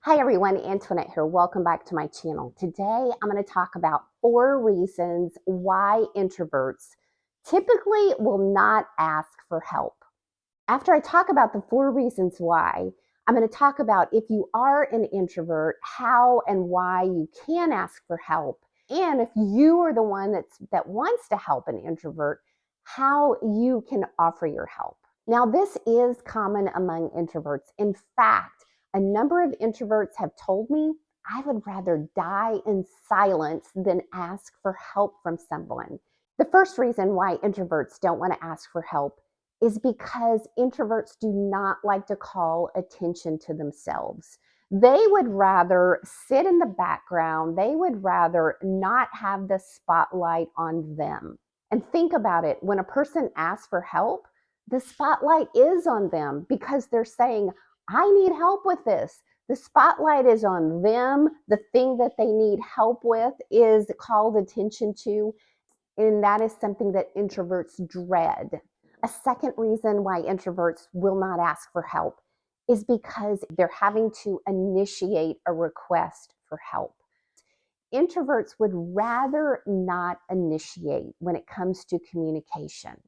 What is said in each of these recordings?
Hi everyone, Antoinette here. Welcome back to my channel. Today I'm going to talk about 4 reasons why introverts typically will not ask for help. After I talk about the 4 reasons why, I'm going to talk about if you are an introvert, how and why you can ask for help. And if you are the one that wants to help an introvert, how you can offer your help. Now, this is common among introverts. In fact, a number of introverts have told me, I would rather die in silence than ask for help from someone. The first reason why introverts don't want to ask for help is because introverts do not like to call attention to themselves. They would rather sit in the background. They would rather not have the spotlight on them. And think about it, when a person asks for help, the spotlight is on them because they're saying, I need help with this. The spotlight is on them. The thing that they need help with is called attention to, and that is something that introverts dread. A second reason why introverts will not ask for help is because they're having to initiate a request for help. Introverts would rather not initiate when it comes to communication.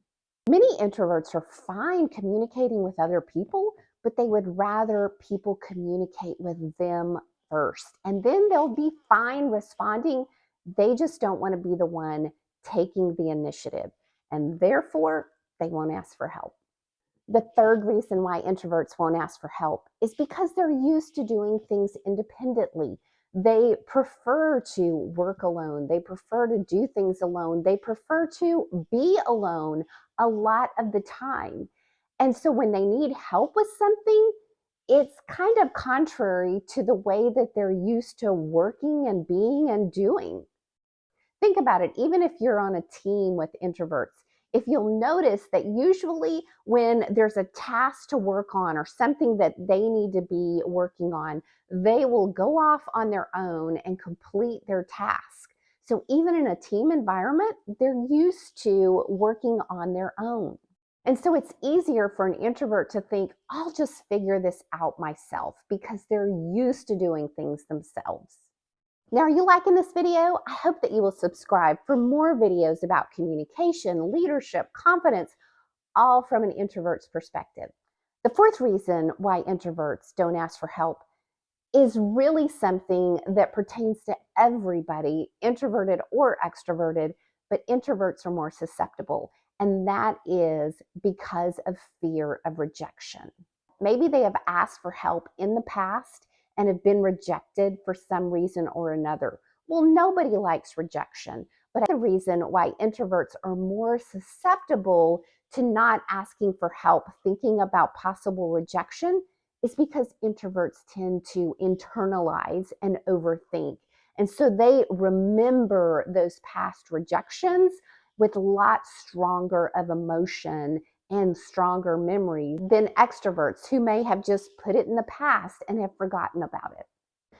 Many introverts are fine communicating with other people, but they would rather people communicate with them first. And then they'll be fine responding. They just don't want to be the one taking the initiative. And therefore, they won't ask for help. The third reason why introverts won't ask for help is because they're used to doing things independently. They prefer to work alone. They prefer to do things alone. They prefer to be alone a lot of the time. And so when they need help with something, it's kind of contrary to the way that they're used to working and being and doing. Think about it, even if you're on a team with introverts, if you'll notice that usually when there's a task to work on or something that they need to be working on, they will go off on their own and complete their task. So even in a team environment, they're used to working on their own. And so it's easier for an introvert to think, I'll just figure this out myself because they're used to doing things themselves. Now, are you liking this video? I hope that you will subscribe for more videos about communication, leadership, confidence, all from an introvert's perspective. The fourth reason why introverts don't ask for help is really something that pertains to everybody, introverted or extroverted, but introverts are more susceptible, and that is because of fear of rejection. Maybe they have asked for help in the past and have been rejected for some reason or another. Well, nobody likes rejection, but the reason why introverts are more susceptible to not asking for help, thinking about possible rejection, is because introverts tend to internalize and overthink. And so they remember those past rejections with lots stronger of emotion and stronger memories than extroverts who may have just put it in the past and have forgotten about it.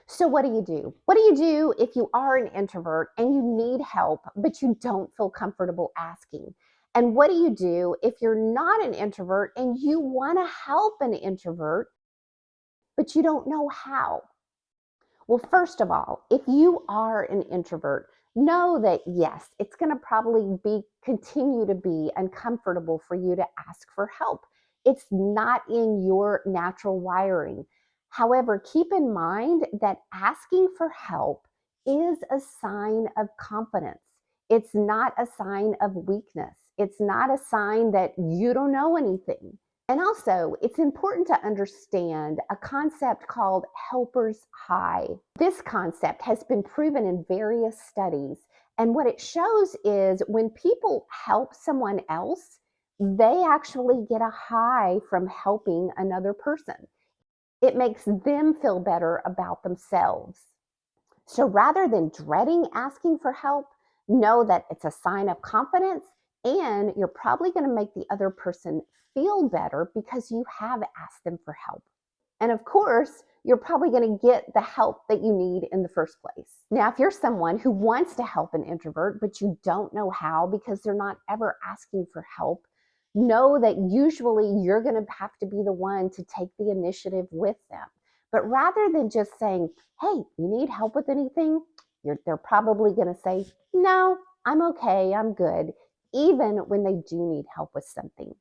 So what do you do? What do you do if you are an introvert and you need help, but you don't feel comfortable asking? And what do you do if you're not an introvert and you want to help an introvert, but you don't know how? Well, first of all, if you are an introvert, know that yes, it's going to probably continue to be uncomfortable for you to ask for help. It's not in your natural wiring. However, keep in mind that asking for help is a sign of confidence. It's not a sign of weakness. It's not a sign that you don't know anything. And also, it's important to understand a concept called helper's high. This concept has been proven in various studies. And what it shows is when people help someone else, they actually get a high from helping another person. It makes them feel better about themselves. So rather than dreading asking for help, know that it's a sign of confidence, and you're probably going to make the other person feel better because you have asked them for help. And of course, you're probably going to get the help that you need in the first place. Now, if you're someone who wants to help an introvert, but you don't know how because they're not ever asking for help, know that usually you're going to have to be the one to take the initiative with them. But rather than just saying, hey, you need help with anything? They're probably going to say, no, I'm okay, I'm good, even when they do need help with something.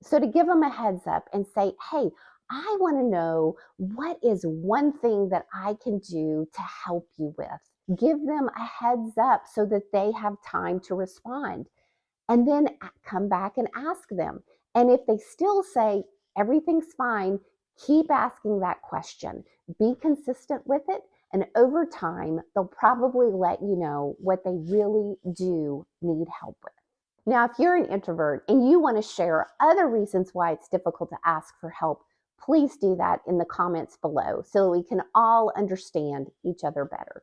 So to give them a heads up and say, hey, I want to know what is one thing that I can do to help you with. Give them a heads up so that they have time to respond. And then come back and ask them. And if they still say everything's fine, keep asking that question. Be consistent with it. And over time, they'll probably let you know what they really do need help with. Now, if you're an introvert and you want to share other reasons why it's difficult to ask for help, please do that in the comments below so we can all understand each other better.